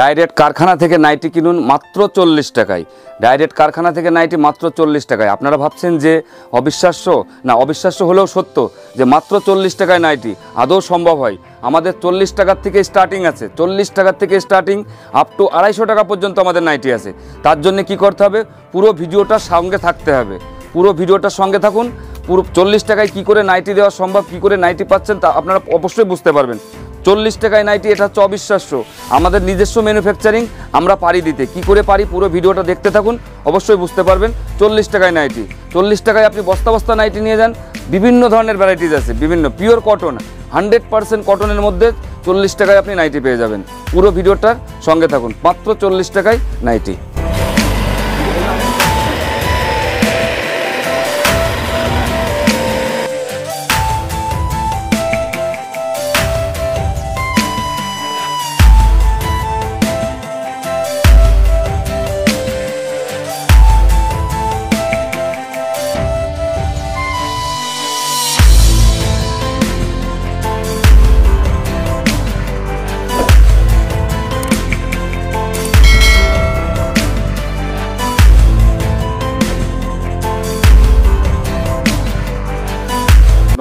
Direct কারখানা থেকে nightie কিনুন মাত্র 40 টাকায়। ডাইরেক্ট কারখানা থেকে নাইটি মাত্র 40 টাকায়। আপনারা ভাবছেন যে অবিশ্বাস্য, না অবিশ্বাস্য হলেও সত্য যে মাত্র 40 টাকায় নাইটি আদৌ সম্ভব হয়। আমাদের 40 টাকার থেকে স্টার্টিং আছে, 40 টাকার থেকে স্টার্টিং আপ টু 250 টাকা পর্যন্ত আমাদের নাইটি আছে। তার জন্য কি করতে হবে, পুরো ভিডিওটার সঙ্গে থাকতে হবে। পুরো ভিডিওটার সঙ্গে থাকুন। পুরো 40 টাকায় কী করে নাইটি দেওয়া সম্ভব, কী করে নাইটি পাচ্ছেন তা আপনারা অবশ্যই বুঝতে পারবেন। 40 টাকায় নাইটি, এটা হচ্ছে অবিশ্বাস্য। আমাদের নিজস্ব ম্যানুফ্যাকচারিং, আমরা পারি দিতে। কি করে পারি পুরো ভিডিওটা দেখতে থাকুন, অবশ্যই বুঝতে পারবেন। 40 টাকায় নাইটি, 40 টাকায় আপনি বস্তা বস্তা নাইটি নিয়ে যান। বিভিন্ন ধরনের ভ্যারাইটিস আছে, বিভিন্ন পিওর কটন, 100% কটনের মধ্যে 40 টাকায় আপনি নাইটি পেয়ে যাবেন। পুরো ভিডিওটার সঙ্গে থাকুন, মাত্র 40 টাকায় নাইটি।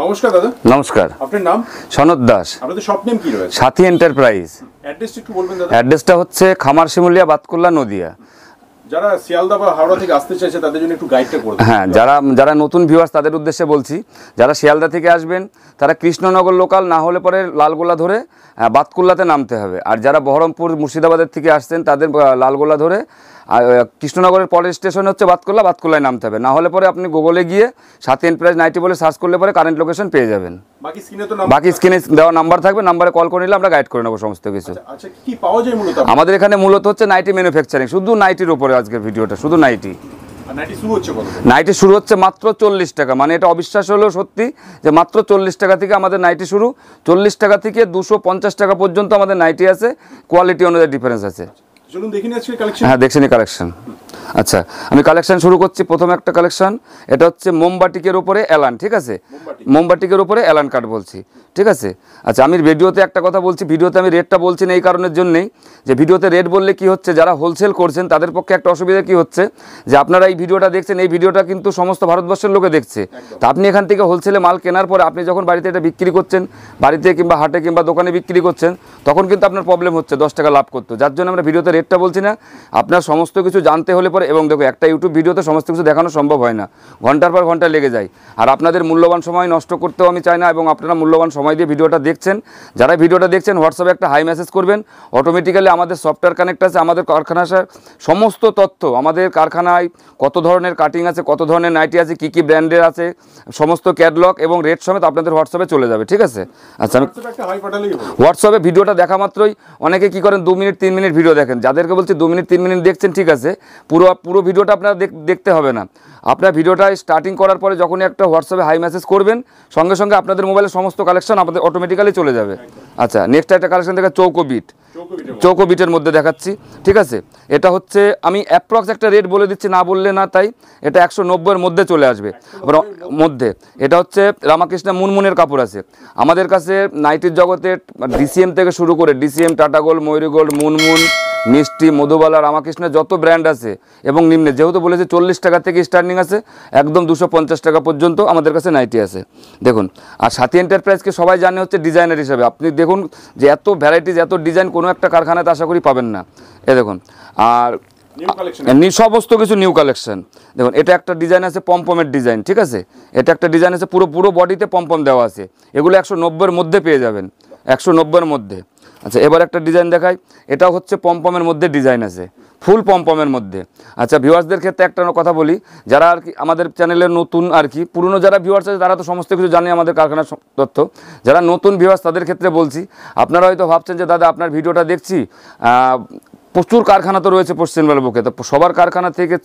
নমস্কার দাদা। নমস্কার। আপনার নাম? সনৎ দাস। আপনাদের শপ নেম কি রয়েছে? সাথী এন্টারপ্রাইজ। অ্যাড্রেসটা একটু বলবেন দাদা? অ্যাড্রেসটা হচ্ছে খামারশিমুলিয়া, বাতকুল্লা, নদিয়া। যারা শিয়ালদা বা হাওড়া থেকে আসতে চাইছে তাদের জন্য একটু গাইডটা করে দেন। হ্যাঁ, যারা নতুন ভিউয়ার্স তাদের উদ্দেশ্যে বলছি, যারা শিয়ালদা থেকে আসবেন তারা কৃষ্ণনগর লোকাল, না হলে পরে লালগোলা ধরে বাতকুল্লাতে নামতে হবে। আর যারা বহরমপুর মুর্শিদাবাদের থেকে আসছেন তাদের লালগোলা ধরে কৃষ্ণনগরের পরের স্টেশন হচ্ছে বাতকুল্লা, বাতকুল্লায় নামতে হবে। না হলে পরে আপনি গুগলে গিয়ে সাথী এন্টারপ্রাইজ নাইটি বলে সার্চ করলে পরে কারেন্ট লোকেশন পেয়ে যাবেন। বাকি স্ক্রিনে দেওয়া নাম্বার থাকবে, নাম্বারে কল করে নিলে আমরা গাইড করে নেবো সমস্ত কিছু। আচ্ছা, কি পাওয়া যায় মূলত আমাদের এখানে? মূলত হচ্ছে নাইটি ম্যানুফ্যাকচারিং, শুধু নাইটির উপরে আজকের ভিডিওটা, শুধু নাইটি। নাইটি শুরু হচ্ছে মাত্র 40 টাকা, মানে এটা অবিশ্বাস হলেও সত্যি যে মাত্র 40 টাকা থেকে আমাদের নাইটি শুরু। 40 টাকা থেকে 250 টাকা পর্যন্ত আমাদের নাইটি আছে, কোয়ালিটি অনুযায়ী ডিফারেন্স আছে। হ্যাঁ, দেখছেন কালেকশন। আচ্ছা, আমি কালেকশন শুরু করছি। প্রথমে একটা কালেকশন, এটা হচ্ছে মোমবাটিকের উপরে এলান, ঠিক আছে? মোমবাটিকের উপরে এলান কাট বলছি, ঠিক আছে? আচ্ছা, আমি ভিডিওতে একটা কথা বলছি, ভিডিওতে আমি রেটটা বলছি না এই কারণের জন্যেই যে ভিডিওতে রেট বললে কি হচ্ছে, যারা হোলসেল করছেন তাদের পক্ষে একটা অসুবিধা কি হচ্ছে যে আপনারা এই ভিডিওটা দেখছেন, এই ভিডিওটা কিন্তু সমস্ত ভারতবর্ষের লোকে দেখছে। তা আপনি এখান থেকে হোলসেলে মাল কেনার পরে আপনি যখন বাড়িতে এটা বিক্রি করছেন, বাড়িতে কিংবা হাটে কিংবা দোকানে বিক্রি করছেন, তখন কিন্তু আপনার প্রবলেম হচ্ছে 10 টাকা লাভ করতে। যার জন্য আমরা ভিডিওতে রেটটা বলছি না। আপনার সমস্ত কিছু জানতে হলে পরে, এবং দেখো একটা ইউটিউব ভিডিওতে সমস্ত কিছু দেখানো সম্ভব হয় না, ঘন্টার পর ঘন্টা লেগে যায়। আর আপনাদের মূল্যবান সময় নষ্ট করতেও আমি চাই না, এবং আপনারা মূল্যবান সময় দিয়ে ভিডিওটা দেখছেন। যারা ভিডিওটা দেখছেন হোয়াটসঅ্যাপে একটা হাই মেসেজ করবেন, অটোমেটিক্যালি আমাদের সফটওয়্যার কানেক্ট আছে। আমাদের কারখানার সমস্ত তথ্য, আমাদের কারখানায় কত ধরনের কাটিং আছে, কত ধরনের নাইটি আছে, কী কী ব্র্যান্ডের আছে, সমস্ত ক্যাটলগ এবং রেট সমেত আপনাদের হোয়াটসঅ্যাপে চলে যাবে, ঠিক আছে? আচ্ছা, আমি হোয়াটসঅ্যাপে ভিডিওটা দেখা মাত্রই অনেকে কী করেন 2 মিনিট 3 মিনিট ভিডিও দেখেন। যাদেরকে বলছি 2 মিনিট 3 মিনিট দেখছেন, ঠিক আছে, পুরো ভিডিওটা আপনারা দেখতে হবে না। আপনার ভিডিওটা স্টার্টিং করার পরে যখনই একটা হোয়াটসঅ্যাপে হাই মেসেজ করবেন, সঙ্গে সঙ্গে আপনাদের মোবাইলে সমস্ত কালেকশন আপনাদের অটোমেটিক্যালি চলে যাবে। আচ্ছা, নেক্সট একটা কালেকশন দেখা চৌকো বিটের মধ্যে দেখাচ্ছি, ঠিক আছে? এটা হচ্ছে আমি অ্যাপ্রক্স একটা রেট বলে দিচ্ছি, না বললে না, তাই এটা 190-এর মধ্যে চলে আসবে মধ্যে। এটা হচ্ছে রামাকৃষ্ণ মুনমুনের কাপড় আছে আমাদের কাছে নাইটির জগতে, ডিসিএম থেকে শুরু করে ডিসিএম, টাটা গোল্ড, ময়ূরী গোল্ড, মুনমুন, মিষ্টি, মধুবালা, রামাকৃষ্ণের যত ব্র্যান্ড আছে এবং নিম্নে, যেহেতু বলেছে 40 টাকা থেকে স্টার্টিং আছে, একদম 250 টাকা পর্যন্ত আমাদের কাছে নাইটি আছে, দেখুন। আর সাথী এন্টারপ্রাইজকে সবাই জানে হচ্ছে ডিজাইনার হিসাবে। আপনি দেখুন যে এত ভ্যারাইটিস, এত ডিজাইন কোনো একটা কারখানাতে আশা করি পাবেন না। এ দেখুন, আর সমস্ত কিছু নিউ কালেকশন। দেখুন, এটা একটা ডিজাইন আছে পমপমের ডিজাইন, ঠিক আছে? এটা একটা ডিজাইন আছে পুরো বডিতে পমপম দেওয়া আছে। এগুলো 190-এর মধ্যে পেয়ে যাবেন, 190-এর মধ্যে। আচ্ছা, এবার একটা ডিজাইন দেখাই। এটাও হচ্ছে পমপমের মধ্যে ডিজাইন আছে, ফুল পমপমের মধ্যে। আচ্ছা, ভিউয়ার্সদের ক্ষেত্রে একটা কথা বলি, যারা আর কি আমাদের চ্যানেলে নতুন, আর কি পুরনো যারা ভিউয়ার্স আছে তারা তো সমস্ত কিছু জানে আমাদের কারখানার তথ্য। যারা নতুন ভিউয়ার্স তাদের ক্ষেত্রে বলছি, আপনারা হয়তো ভাবছেন যে দাদা আপনার ভিডিওটা দেখছি, প্রচুর কারখানা তো রয়েছে পশ্চিমবাংলার বুকে, তো সবার কারখানা থেকে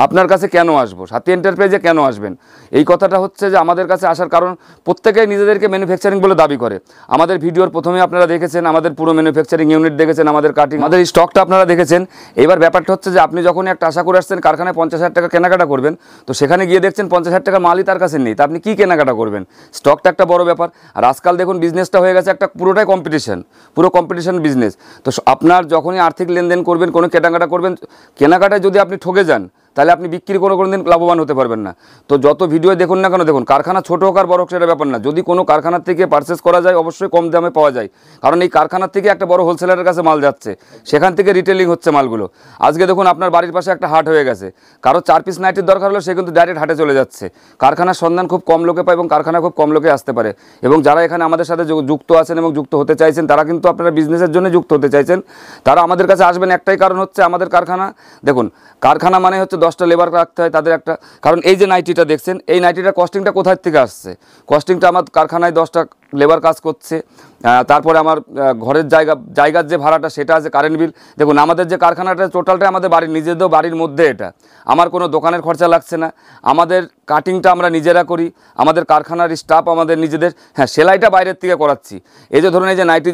আপনার কাছে কেন আসবো, সাথী এন্টারপ্রাইজে কেন আসবেন? এই কথাটা হচ্ছে যে আমাদের কাছে আসার কারণ প্রত্যেকেই নিজেদেরকে ম্যানুফ্যাকচারিং বলে দাবি করে। আমাদের ভিডিওর প্রথমে আপনারা দেখেছেন আমাদের পুরো ম্যানুফ্যাকচারিং ইউনিট দেখেছেন, আমাদের কাটিং, আমাদের স্টকটা আপনারা দেখেছেন। এবার ব্যাপারটা হচ্ছে যে আপনি যখন একটা আশা করে আসছেন কারখানায় 50,000 টাকা কেনাকাটা করবেন, তো সেখানে গিয়ে দেখছেন 50,000 টাকা মালই তার কাছে নেই, তা আপনি কী কেনাকাটা করবেন? স্টকটা একটা বড় ব্যাপার। আর আজকাল দেখুন বিজনেসটা হয়ে গেছে একটা পুরোটাই কম্পিটিশন, পুরো কম্পিটিশন বিজনেস। তো আপনার যখনই আর্থিক লেনদেন করবেন, কোনো কেনাকাটা করবেন, কেনাকাটায় যদি আপনি ঠকে যান তাহলে আপনি বিক্রি কোনো দিন লাভবান হতে পারবেন না। তো যত ভিডিও দেখুন না কেন, দেখুন কারখানা ছোটো হোক আর বড় হোক সেটা ব্যাপার না, যদি কোনো কারখানার থেকে পারচেস করা যায় অবশ্যই কম দামে পাওয়া যায়, কারণ এই কারখানার থেকে একটা বড় হোলসেলারের কাছে মাল যাচ্ছে, সেখান থেকে রিটেলিং হচ্ছে মালগুলো। আজকে দেখুন আপনার বাড়ির পাশে একটা হাট হয়ে গেছে, কারো 4 পিস নাইটির দরকার হলো সে কিন্তু ডাইরেক্ট হাটে চলে যাচ্ছে। কারখানার সন্ধান খুব কম লোকে পায় এবং কারখানা খুব কম লোকে আসতে পারে। এবং যারা এখানে আমাদের সাথে যুক্ত আছেন এবং যুক্ত হতে চাইছেন, তারা কিন্তু আপনারা বিজনেসের জন্য যুক্ত হতে চাইছেন, তারা আমাদের কাছে আসবেন একটাই কারণ হচ্ছে আমাদের কারখানা। দেখুন কারখানা মানে হচ্ছে 10টা লেবার রাখতে হয় তাদের একটা, কারণ এই যে নাইটিটা দেখছেন এই নাইটিটার কস্টিংটা কোথায় থেকে আসছে? কস্টিংটা আমার কারখানায় 10টা লেবার কাজ করছে, তারপরে আমার ঘরের জায়গার যে ভাড়াটা সেটা আছে, কারেন্ট বিল। দেখুন আমাদের যে কারখানাটা টোটালটাই আমাদের বাড়ির নিজেদের বাড়ির মধ্যে, এটা আমার কোনো দোকানের খরচা লাগছে না। আমাদের কাটিংটা আমরা নিজেরা করি, আমাদের কারখানার স্টাফ আমাদের নিজেদের, হ্যাঁ সেলাইটা বাইরের থেকে করাচ্ছি। এই যে ধরুন এই যে নাইটি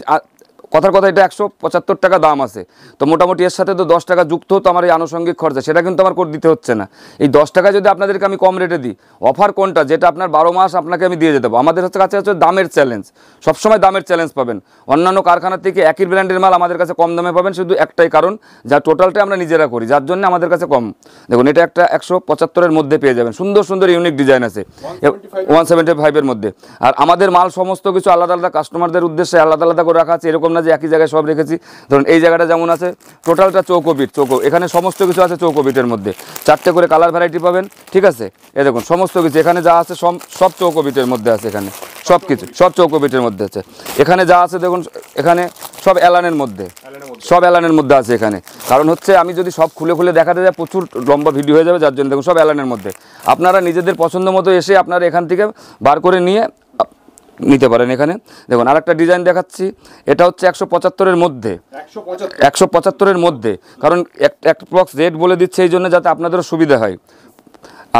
কথার কথা এটা 175 টাকা দাম আছে, তো মোটামুটি এর সাথে তো 10 টাকা যুক্ত হতো আমার এই আনুষঙ্গিক খরচা, সেটা কিন্তু আমার করে দিতে হচ্ছে না। এই 10 টাকা যদি আপনাদেরকে আমি কম রেটে দিই, অফার কোনটা যেটা আপনার 12 মাস আপনাকে আমি দিয়ে যেতে পারবো? আমাদের কাছে হচ্ছে দামের চ্যালেঞ্জ, সবসময় দামের চ্যালেঞ্জ পাবেন। অন্যান্য কারখানার থেকে একই ব্র্যান্ডের মাল আমাদের কাছে কম দামে পাবেন, শুধু একটাই কারণ যা টোটালটাই আমরা নিজেরা করি, যার জন্য আমাদের কাছে কম। দেখুন এটা একটা 175-এর মধ্যে পেয়ে যাবেন, সুন্দর সুন্দর ইউনিক ডিজাইন আছে 175-এর মধ্যে। আর আমাদের মাল সমস্ত কিছু আলাদা আলাদা কাস্টমারদের উদ্দেশ্যে আলাদা আলাদা করে রাখা আছে, এরকম না যে একই জায়গায় সব রেখেছি। ধরুন এই জায়গাটা যেমন আছে টোটালটা চৌকো বিট, এখানে সমস্ত কিছু আছে চৌকো বিটের মধ্যে, 4টে করে কালার ভ্যারাইটি পাবেন, ঠিক আছে? এই দেখুন সমস্ত কিছু এখানে যা আছে সব চৌকো বিটের মধ্যে আছে, এখানে সব কিছু সব চৌকো বিটের মধ্যে আছে। এখানে যা আছে দেখুন এখানে সব অ্যালানের মধ্যে, সব অ্যালানের মধ্যে আছে এখানে। কারণ হচ্ছে আমি যদি সব খুলে খুলে দেখাতে যাই প্রচুর লম্বা ভিডিও হয়ে যাবে, যার জন্য দেখুন সব অ্যালানের মধ্যে। আপনারা নিজেদের পছন্দ মতো এসে আপনারা এখান থেকে বার করে নিয়ে নিতে পারেন। এখানে দেখুন আরেকটা ডিজাইন দেখাচ্ছি, এটা হচ্ছে 175-এর মধ্যে, 175-এর মধ্যে, কারণ এক বক্স রেট বলে দিচ্ছে এই জন্য যাতে আপনাদেরও সুবিধা হয়।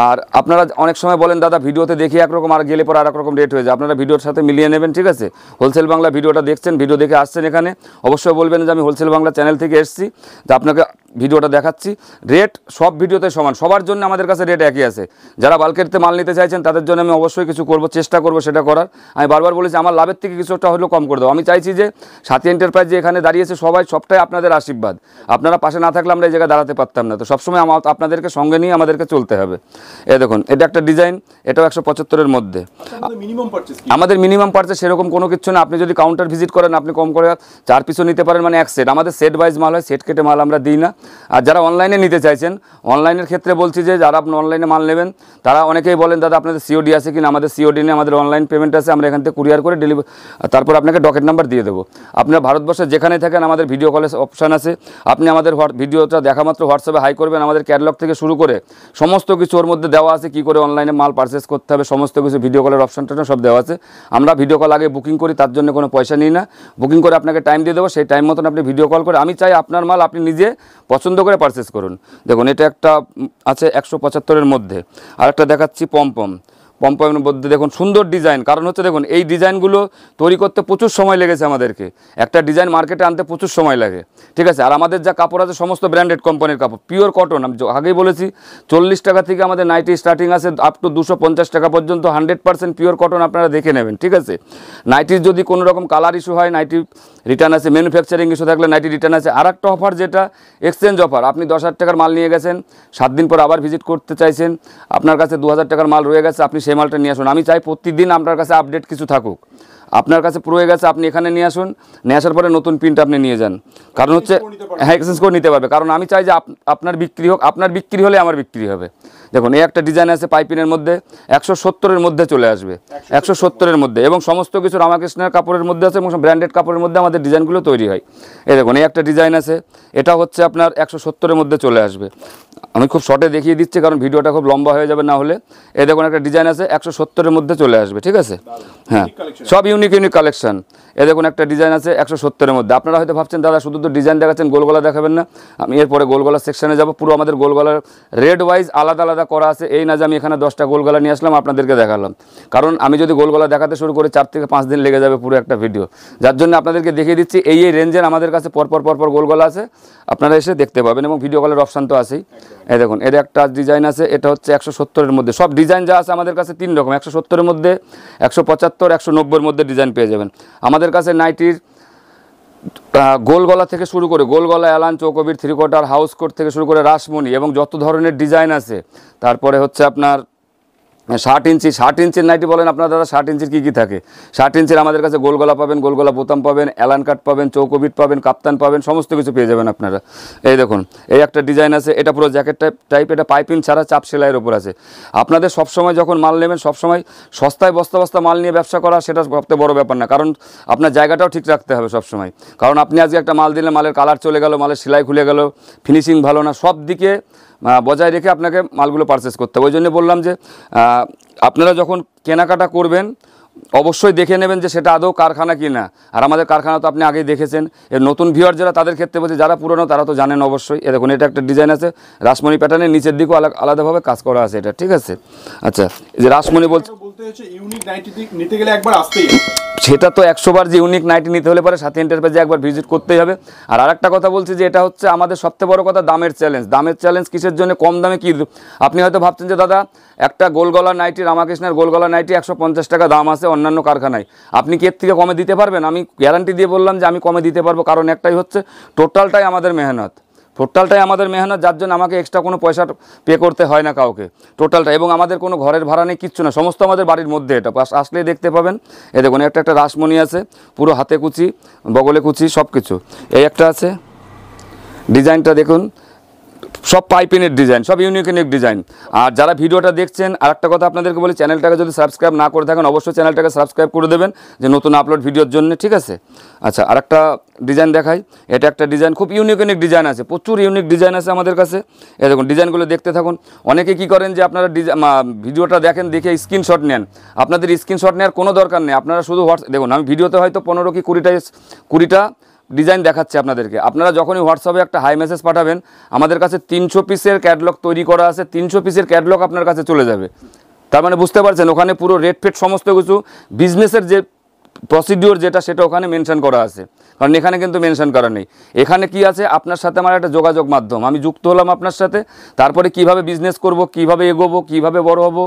আর আপনারা অনেক সময় বলেন দাদা ভিডিওতে দেখি একরকম আর গেলে পরে আর এক রকম রেট হয়ে যায়, আপনারা ভিডিওর সাথে মিলিয়ে নেবেন, ঠিক আছে? হোলসেল বাংলা ভিডিওটা দেখছেন, ভিডিও দেখে আসছেন এখানে, অবশ্যই বলবেন যে আমি হোলসেল বাংলা চ্যানেল থেকে এসেছি, যে আপনাকে ভিডিওটা দেখাচ্ছি। রেট সব ভিডিওতে সমান, সবার জন্য আমাদের কাছে রেট একই আছে। যারা বাল্কেতে মাল নিতে চাইছেন তাদের জন্য আমি অবশ্যই কিছু করব, চেষ্টা করব সেটা করার। আমি বারবার বলেছি আমার লাভের থেকে কিছুটা হলেও কম করে দেবো। আমি চাইছি যে সাথী এন্টারপ্রাইজ যে এখানে দাঁড়িয়েছে সবটাই আপনাদের আশীর্বাদ, আপনারা পাশে না থাকলে আমরা এই জায়গায় দাঁড়াতে পারতাম না। তো সবসময় আপনাদেরকে সঙ্গে নিয়ে আমাদেরকে চলতে হবে। দেখুন এটা একটা ডিজাইন, এটাও 175-এর মধ্যে। আমাদের মিনিমাম পারচেজ সেরকম কোনো কিছু না, আপনি যদি কাউন্টার ভিজিট করেন আপনি কম করে 4 পিসও নিতে পারেন, মানে এক সেট। আমাদের সেট ওয়াইজ মাল হয়, সেট কেটে মাল আমরা দিই না। আর যারা অনলাইনে নিতে চাইছেন, অনলাইনের ক্ষেত্রে বলছি যে যারা আপনি অনলাইনে মাল নেবেন তারা অনেকেই বলেন দাদা আপনাদের সিওডি আছে কিনা? আমাদের সিওডি নেই, আমাদের অনলাইন পেমেন্ট আছে, আমরা এখান থেকে কুরিয়ার করে ডেলিভারি, তারপর আপনাকে ডকেট নাম্বার দিয়ে দেবো। আপনার ভারতবর্ষে যেখানে থাকেন আমাদের ভিডিও কলের অপশান আছে, আপনি আমাদের ভিডিওটা দেখা মাত্র হোয়াটসঅ্যাপে হাই করবেন, আমাদের ক্যাটালগ থেকে শুরু করে সমস্ত কিছু ওর মধ্যে দেওয়া আছে, কী করে অনলাইনে মাল পারচেস করতে হবে সমস্ত কিছু ভিডিও কলের অপশানটা সব দেওয়া আছে। আমরা ভিডিও কল আগে বুকিং করি, তার জন্য কোনো পয়সা নিই না, বুকিং করে আপনাকে টাইম দিয়ে দেবো, সেই টাইম মতন আপনি ভিডিও কল করে, আমি চাই আপনার মাল আপনি নিজে পছন্দ করে পারচেস করুন। দেখুন এটা একটা আছে 175-এর মধ্যে। আর একটা দেখাচ্ছি পম্পমের মধ্যে, দেখুন সুন্দর ডিজাইন। কারণ হচ্ছে দেখুন এই ডিজাইনগুলো তৈরি করতে প্রচুর সময় লেগেছে আমাদেরকে, একটা ডিজাইন মার্কেটে আনতে প্রচুর সময় লাগে, ঠিক আছে? আর আমাদের যা কাপড় আছে সমস্ত ব্র্যান্ডেড কোম্পানির কাপড়, পিওর কটন। আমি আগেই বলেছি 40 টাকা থেকে আমাদের নাইটি স্টার্টিং আছে আপ টু 250 টাকা পর্যন্ত, 100% পিওর কটন আপনারা দেখে নেবেন, ঠিক আছে? নাইটির যদি কোনো রকম কালার ইস্যু হয় নাইটি রিটার্ন আছে, ম্যানুফ্যাকচারিং ইস্যু থাকলে নাইটি রিটার্ন আছে। আর একটা অফার যেটা এক্সচেঞ্জ অফার, আপনি 10,000 টাকার মাল নিয়ে গেছেন, 7 দিন পর আবার ভিজিট করতে চাইছেন, আপনার কাছে 2,000 টাকার মাল রয়ে গেছে, আপনি সেই মালটা নিয়ে আসুন। আমি চাই প্রতিদিন আপনার কাছে আপডেট কিছু থাকুক, আপনার কাছে পুরো হয়ে গেছে আপনি এখানে নিয়ে আসুন, নিয়ে আসার পরে নতুন প্রিন্ট আপনি নিয়ে যান। কারণ হচ্ছে হ্যাঁ এক্সচেঞ্জ করে নিতে পারবে, কারণ আমি চাই যে আপনার বিক্রি হোক, আপনার বিক্রি হলে আমার বিক্রি হবে। দেখুন এই একটা ডিজাইন আছে পাইপিনের মধ্যে, 170-এর মধ্যে চলে আসবে, 170-এর মধ্যে, এবং সমস্ত কিছু রামাকৃষ্ণের কাপড়ের মধ্যে আছে এবং ব্র্যান্ডেড কাপড়ের মধ্যে আমাদের ডিজাইনগুলো তৈরি হয়। এই দেখুন এই একটা ডিজাইন আছে, এটা হচ্ছে আপনার 170-এর মধ্যে চলে আসবে। আমি খুব শর্টে দেখিয়ে দিচ্ছি কারণ ভিডিওটা খুব লম্বা হয়ে যাবে না হলে। এই দেখুন একটা ডিজাইন আছে 170-এর মধ্যে চলে আসবে, ঠিক আছে? হ্যাঁ সব ইউনিক কালেকশন। এ দেখুন একটা ডিজাইন আছে 170-এর মধ্যে। আপনারা হয়তো ভাবছেন দাদা শুধু তো ডিজাইন দেখাচ্ছেন, গোলগলা দেখাবেন না। আমি এরপরে গোলগলা সেকশনে যাব, পুরো আমাদের গোলগলার রেড ওয়াইজ আলাদা আলাদা করা আছে, এই না যে আমি এখানে 10টা গোল গলা নিয়ে আসলাম আপনাদেরকে দেখালাম, কারণ আমি যদি গোল গলা দেখাতে শুরু করি 4 থেকে 5 দিন লেগে যাবে পুরো একটা ভিডিও, যার জন্য আপনাদেরকে দেখিয়ে দিচ্ছি এই রেঞ্জের আমাদের কাছে পরপর গোল গলা আছে, আপনারা এসে দেখতে পাবেন এবং ভিডিও কলের অপশান তো আছেই। এই দেখুন এর একটা ডিজাইন আছে, এটা হচ্ছে 170-এর মধ্যে, সব ডিজাইন যা আছে আমাদের কাছে 3 রকম, 170-এর মধ্যে, 175, 190-এর মধ্যে ডিজাইন পেয়ে যাবেন। আমাদের কাছে নাইটির গোল গলা থেকে শুরু করে গোল গলা, অ্যালান, চৌকবির, 3/4, হাউস কোট থেকে শুরু করে রাসমণি এবং যত ধরনের ডিজাইন আছে, তারপরে হচ্ছে আপনার 60 ইঞ্চির নাইটি বলেন আপনার দাদা, 60 ইঞ্চির কী থাকে, 60 ইঞ্চির আমাদের কাছে গোল গলা পাবেন, গোল গলা বোতাম পাবেন, অ্যালান কাট পাবেন, চৌকবিট পাবেন, কাপ্তান পাবেন, সমস্ত কিছু পেয়ে যাবেন আপনারা। এই দেখুন এই একটা ডিজাইন আছে, এটা পুরো জ্যাকেট টাইপ, এটা পাইপিং ছাড়া চাপ সেলাইয়ের ওপর আছে। আপনাদের সবসময় যখন মাল নেবেন সবসময় সস্তায় বস্তা মাল নিয়ে ব্যবসা করা সেটা সবথেকে বড় ব্যাপার না, কারণ আপনার জায়গাটাও ঠিক রাখতে হবে সবসময়, কারণ আপনি আজকে একটা মাল দিলে মালের কালার চলে গেল, মালের সেলাই খুলে গেল, ফিনিশিং ভালো না, সব দিকে বজায় রেখে আপনাকে মালগুলো পারচেস করতে হবে। ওই জন্য বললাম যে আপনারা যখন কেনাকাটা করবেন অবশ্যই দেখে নেবেন যে সেটা আদৌ কারখানা কি না, আর আমাদের কারখানা তো আপনি আগেই দেখেছেন। এর নতুন ভিউয়ার যারা তাদের ক্ষেত্রে বলছি, যারা পুরনো তারা তো জানেন অবশ্যই। এ দেখুন এটা একটা ডিজাইন আছে রাসমণি প্যাটার্নের, নিচের দিকেও আলাদাভাবে কাজ করা আছে এটা, ঠিক আছে। আচ্ছা এই যে রাসমণি বলতে হচ্ছে ইউনিক নাইটি নিতে গেলে একবার আসতেই হবে, সেটা তো 100 বার যে ইউনিক নাইটি নিতে হলে পরে সাথে এন্টারপ্রাইজে একবার ভিজিট করতেই হবে। আর আরেকটা কথা বলছি যে এটা হচ্ছে আমাদের সবথেকে বড় কথা দামের চ্যালেঞ্জ কিসের জন্য, কম দামে কি। আপনি হয়তো ভাবছেন যে দাদা একটা গোলগলা নাইটি, রামাকৃষ্ণের গোলগলা নাইটি 150 টাকা দাম আছে অন্যান্য কারখানায়, আপনি কি এর থেকে কমে দিতে পারবেন? আমি গ্যারান্টি দিয়ে বললাম যে আমি কমে দিতে পারবো, কারণ একটাই হচ্ছে টোটালটাই আমাদের মেহনত, যার জন্য আমাকে এক্সট্রা কোনো পয়সা পে করতে হয় না কাউকে, টোটালটা। এবং আমাদের কোনো ঘরের ভাড়া নেই, কিচ্ছু না, সমস্ত আমাদের বাড়ির মধ্যে, এটা আসলেই দেখতে পাবেন। এই দেখুন একটা রাসমণি আছে, পুরো হাতে কুচি, বগলে কুচি, সব কিছু। এই একটা আছে, ডিজাইনটা দেখুন, সব পাইপিনের ডিজাইন, সব ইউনিক ডিজাইন। আর যারা ভিডিওটা দেখছেন আরেকটা কথা আপনাদেরকে বলি, চ্যানেলটাকে যদি সাবস্ক্রাইব না করে থাকেন অবশ্যই চ্যানেলটাকে সাবস্ক্রাইব করে দেবেন, যে নতুন আপলোড ভিডিওর জন্য, ঠিক আছে। আচ্ছা আরেকটা ডিজাইন দেখাই, এটা একটা ডিজাইন, খুব ইউনিক ডিজাইন আছে, প্রচুর ইউনিক ডিজাইন আছে আমাদের কাছে। এই দেখুন ডিজাইনগুলো দেখতে থাকুন। অনেকে কি করেন যে আপনারা ভিডিওটা দেখেন, দেখে স্ক্রিনশট নেন, আপনাদের স্ক্রিনশট নেওয়ার কোনো দরকার নেই, আপনারা শুধু দেখুন আমি ভিডিওতে হয়তো 15 কি 20টা ডিজাইন দেখাচ্ছে আপনাদেরকে, আপনারা যখনই হোয়াটসঅ্যাপে একটা হাই মেসেজ পাঠাবেন, আমাদের কাছে 300 পিসের ক্যাটলগ তৈরি করা আছে, 300 পিসের ক্যাটলগ আপনার কাছে চলে যাবে। তার মানে বুঝতে পারছেন ওখানে পুরো রেট ফেট সমস্ত কিছু বিজনেসের যে প্রসিডিওর যেটা সেটা ওখানে মেনশন করা আছে, কারণ এখানে কিন্তু মেনশন করা নেই। এখানে কি আছে, আপনার সাথে আমার একটা যোগাযোগ মাধ্যম, আমি যুক্ত হলাম আপনার সাথে, তারপরে কিভাবে বিজনেস করব, কিভাবে এগোবো, কিভাবে বড় হব,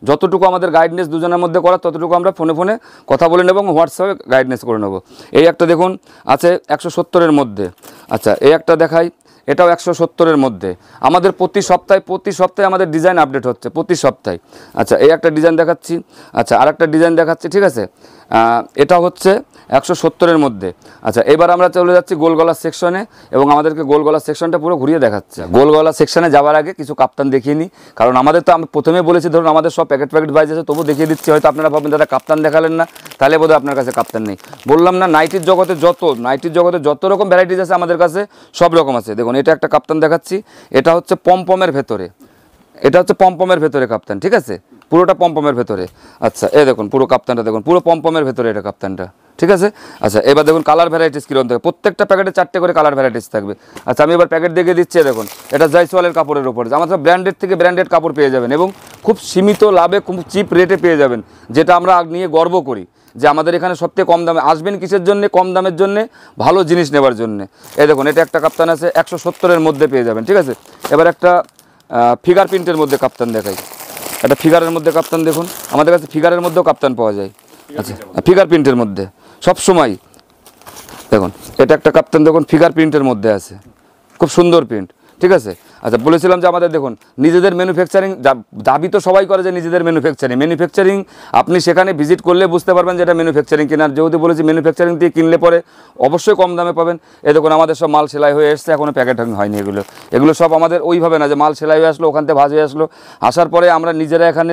যতটুকু আমাদের গাইডনেস দুজনের মধ্যে করা ততটুকু আমরা ফোনে কথা বলে নেব এবং হোয়াটসঅ্যাপে গাইডনেস করে নেব। এই একটা দেখুন আছে 170-এর মধ্যে। আচ্ছা এই একটা দেখাই, এটাও 170-এর মধ্যে। আমাদের প্রতি সপ্তাহে আমাদের ডিজাইন আপডেট হচ্ছে, প্রতি সপ্তাহে। আচ্ছা এই একটা ডিজাইন দেখাচ্ছি, আচ্ছা আরেকটা ডিজাইন দেখাচ্ছি, ঠিক আছে। এটা হচ্ছে 170-এর মধ্যে। আচ্ছা এবার আমরা চলে যাচ্ছি গোলগলার সেকশনে, এবং আমাদেরকে গোলগলার সেকশনটা পুরো ঘুরিয়ে দেখাচ্ছে। গোলগলার সেকশনে যাওয়ার আগে কিছু কাপ্তান দেখিয়ে নিই, কারণ আমাদের তো আমি প্রথমেই বলেছি ধরুন আমাদের সব প্যাকেট বাইজ আছে, তবু দেখিয়ে দিচ্ছি। হয়তো আপনারা ভাববেন দাদা কাপ্তান দেখালেন না, তাহলে বোধহয় আপনার কাছে কাপ্তান নেই। বললাম না নাইটির জগতে যত রকম ভ্যারাইটিস আছে আমাদের কাছে সব রকম আছে। দেখুন এটা একটা কাপ্তান দেখাচ্ছি, এটা হচ্ছে পমপমের ভেতরে, কাপ্তান, ঠিক আছে, পুরোটা পমপমের ভেতরে। আচ্ছা এই দেখুন পুরো কাপ্তানটা দেখুন, পুরো পমপমের ভেতরে এটা কাপ্তানটা, ঠিক আছে। আচ্ছা এবার দেখুন কালার ভ্যারাইটিস কীরকম থাকবে, প্রত্যেকটা প্যাকেটে 4টে করে কালার ভ্যারাইটিস থাকবে। আচ্ছা আমি এবার প্যাকেট দেখে দিচ্ছি, দেখুন এটা জয়সওয়ালের কাপড়ের উপরে, আমাদের ব্র্যান্ডেড থেকে ব্র্যান্ডেড কাপড় পেয়ে যাবেন এবং খুব সীমিত লাভে, খুব চিপ রেটে পেয়ে যাবেন, যেটা আমরা নিয়ে গর্ব করি যে আমাদের এখানে সবথেকে কম দামে আসবেন। কিসের জন্য? কম দামের জন্য, ভালো জিনিস নেবার জন্য। এই দেখুন এটা একটা কাপ্তান আছে 170-এর মধ্যে পেয়ে যাবেন, ঠিক আছে। এবার একটা ফিগার প্রিন্টের মধ্যে কাপ্তান দেখাই, একটা ফিগারের মধ্যে কাপ্তান দেখুন, আমাদের কাছে ফিগারের মধ্যেও কাপ্তান পাওয়া যায়। আচ্ছা ফিগার প্রিন্টের মধ্যে সবসময় দেখুন, এটা একটা কাপ্তান দেখুন ফিগার প্রিন্টের মধ্যে আছে, খুব সুন্দর প্রিন্ট, ঠিক আছে। আচ্ছা বলেছিলাম যে আমাদের দেখুন নিজেদের ম্যানুফ্যাকচারিং, দাবি তো সবাই করে যে নিজেদের ম্যানুফ্যাকচারিং আপনি সেখানে ভিজিট করলে বুঝতে পারবেন যে এটা ম্যানুফ্যাকচারিং কেনার, যেহেতু বলেছি ম্যানুফ্যাকচারিং দিয়ে কিনলে পরে অবশ্যই কম দামে পাবেন। এই দেখুন আমাদের সব মাল সেলাই হয়ে এসছে, এখনও প্যাকেটিং হয়নি। এগুলো সব আমাদের ওইভাবে না যে মাল সেলাই হয়ে আসলো, ওখান থেকে ভাজ হয়ে আসলো, আসার পরে আমরা নিজেরা এখানে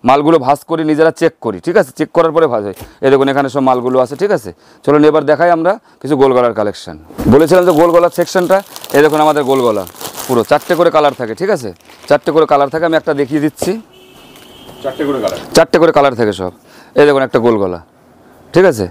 মালগুলো ভাজ করি, নিজেরা চেক করি, ঠিক আছে, চেক করার পরে ভাজ হয়। এই দেখুন এখানে সব মালগুলো আছে, ঠিক আছে। চলুন এবার দেখাই আমরা কিছু গোলগলার কালেকশন। বলেছিলাম যে গোলগলার সেকশনটা, এই দেখুন আমাদের গোলগলা পুরো 4টে করে কালার থাকে, ঠিক আছে, 4টে করে কালার থাকে। আমি একটা দেখিয়ে দিচ্ছি, 4টে করে কালার থাকে সব। এই দেখুন একটা গোলগলা, ঠিক আছে।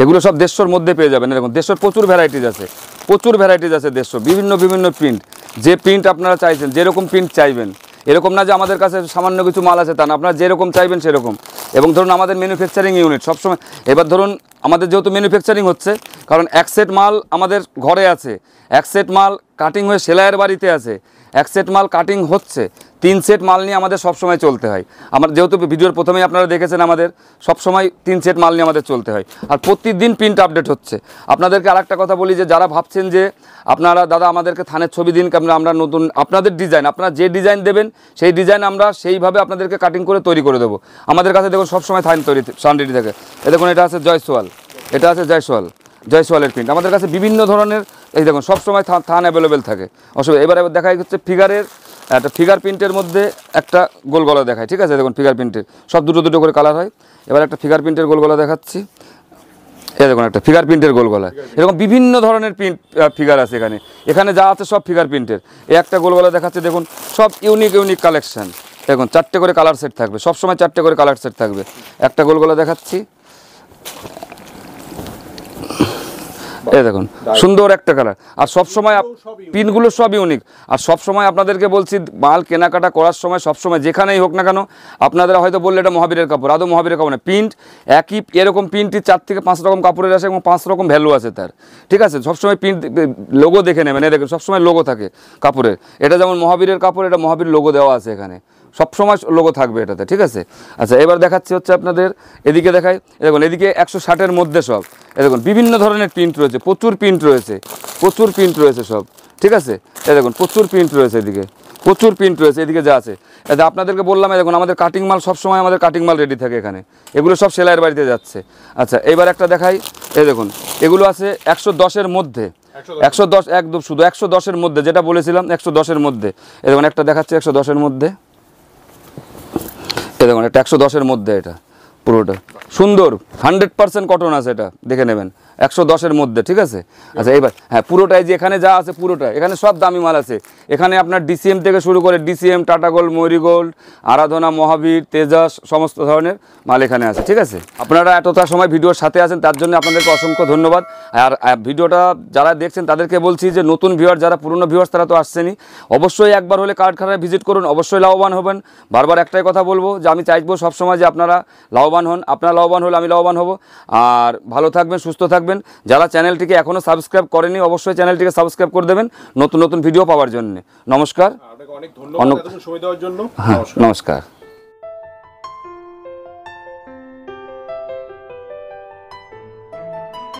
এগুলো সব 150-র মধ্যে পেয়ে যাবেন। দেখুন 150-র প্রচুর ভ্যারাইটিস আছে, 150 বিভিন্ন প্রিন্ট, যে প্রিন্ট আপনারা চাইছেন, যেরকম প্রিন্ট চাইবেন এরকম না যে আমাদের কাছে সামান্য কিছু মাল আছে তা না, আপনারা যেরকম চাইবেন সেরকম। এবং ধরুন আমাদের ম্যানুফ্যাকচারিং ইউনিট সবসময়, এবার ধরুন আমাদের যেহেতু ম্যানুফ্যাকচারিং হচ্ছে, কারণ এক সেট মাল আমাদের ঘরে আছে, এক সেট মাল কাটিং হয়ে সেলাইয়ের বাড়িতে আছে, এক সেট মাল কাটিং হচ্ছে, 3 সেট মাল নিয়ে আমাদের সবসময় চলতে হয়। আমার যেহেতু ভিডিওর প্রথমেই আপনারা দেখেছেন আমাদের সবসময় 3 সেট মাল নিয়ে আমাদের চলতে হয়, আর প্রতিদিন প্রিন্ট আপডেট হচ্ছে। আপনাদেরকে আরেকটা কথা বলি যে যারা ভাবছেন যে আপনারা দাদা আমাদেরকে থানের ছবি দিন, আমরা নতুন আপনাদের ডিজাইন, আপনারা যে ডিজাইন দেবেন সেই ডিজাইন আমরা সেইভাবে আপনাদেরকে কাটিং করে তৈরি করে দেবো। আমাদের কাছে দেখুন সবসময় থান তৈরি সানরেডি থাকে। এ দেখুন এটা আছে জয়সওয়াল, এটা আছে জয়সওয়ালের প্রিন্ট আমাদের কাছে বিভিন্ন ধরনের, এই দেখুন সবসময় থান অ্যাভেলেবেল থাকে, অসুবিধা। এবার দেখাই হচ্ছে ফিগারের একটা ফিগার প্রিন্টের মধ্যে একটা গোল গলা দেখায়, ঠিক আছে, দেখুন ফিগার প্রিন্টের সব দুটো দুটো করে কালার হয়। এবার একটা ফিগার প্রিন্টের গোল গলা দেখাচ্ছি, এই দেখুন একটা ফিগার প্রিন্টের গোল গলা, এরকম বিভিন্ন ধরনের প্রিন্ট ফিগার আছে এখানে, এখানে যা আছে সব ফিগার প্রিন্টের। এই একটা গোল গলা দেখাচ্ছে, দেখুন সব ইউনিক কালেকশন, দেখুন 4টে করে কালার সেট থাকবে, সবসময় 4টে করে কালার সেট থাকবে। একটা গোল গলা দেখাচ্ছি, এই দেখুন সুন্দর একটা কালার, আর সবসময় পিনগুলো সব ইউনিক। আর সবসময় আপনাদেরকে বলছি মাল কেনাকাটা করার সময় সবসময় যেখানেই হোক না কেন, আপনারা হয়তো বললে এটা মহাবীরের কাপড়, আদৌ মহাবীরের কাপড় না, প্রিন্ট একই, এরকম প্রিন্টটি 4 থেকে 5 রকম কাপড়ের আসে এবং 5 রকম ভ্যালু আছে তার, ঠিক আছে। সবসময় প্রিন্ট লোগো দেখে নেবেন, এই দেখুন সবসময় লোগো থাকে কাপড়ের, এটা যেমন মহাবীরের কাপড়, এটা মহাবীর লোগো দেওয়া আছে এখানে, সবসময় লোগো থাকবে এটাতে, ঠিক আছে। আচ্ছা এবার দেখাচ্ছি হচ্ছে আপনাদের এদিকে দেখাই, দেখুন এদিকে 160-এর মধ্যে সব, এই দেখুন বিভিন্ন ধরনের প্রিন্ট রয়েছে, প্রচুর প্রিন্ট রয়েছে সব, ঠিক আছে। এই দেখুন প্রচুর প্রিন্ট রয়েছে, এদিকে প্রচুর প্রিন্ট রয়েছে, এদিকে যা আছে এটা আপনাদেরকে বললাম। দেখুন আমাদের কাটিং মাল সবসময়, আমাদের কাটিং মাল রেডি থাকে এখানে, এগুলো সব সেলাইয়ের বাড়িতে যাচ্ছে। আচ্ছা এবার একটা দেখাই, এই দেখুন এগুলো আছে 110-এর মধ্যে, 110 একদম শুধু 110-এর মধ্যে, যেটা বলেছিলাম 110-এর মধ্যে। এই দেখুন একটা দেখাচ্ছে 110-এর মধ্যে, এই দেখুন এটা 110-এর মধ্যে, এটা পুরোটা সুন্দর 100% কটন আছে, এটা দেখে নেবেন 110-এর মধ্যে, ঠিক আছে। আচ্ছা এবার হ্যাঁ পুরোটাই যে এখানে যা আছে পুরোটা, এখানে সব দামি মাল আছে, এখানে আপনার ডিসিএম থেকে শুরু করে ডিসিএম, টাটা গোল্ড, ময়ূরী গোল্ড, আরাধনা, মহাবীর, তেজাস, সমস্ত ধরনের মাল এখানে আছে, ঠিক আছে। আপনারা এতটা সময় ভিডিওর সাথে আছেন তার জন্য আপনাদেরকে অসংখ্য ধন্যবাদ। আর ভিডিওটা যারা দেখছেন তাদেরকে বলছি যে নতুন ভিউয়ার, যারা পুরনো ভিউয়ার্স তারা তো আসছেনই, অবশ্যই একবার হলে কারখানায় ভিজিট করুন, অবশ্যই লাভবান হবেন। বারবার একটাই কথা বলবো যে আমি চাইবো সবসময় যে আপনারা লাভবান হন, আপনারা লাভবান হলে আমি লাভবান হব। আর ভালো থাকবেন, সুস্থ থাকবেন। যারা চ্যানেলটিকে এখনও সাবস্ক্রাইব করেনি অবশ্যই চ্যানেলটিকে সাবস্ক্রাইব করে দেবেন নতুন নতুন ভিডিও পাওয়ার জন্য। নমস্কার, অনেক ধন্যবাদ সময় দেওয়ার জন্য। নমস্কার।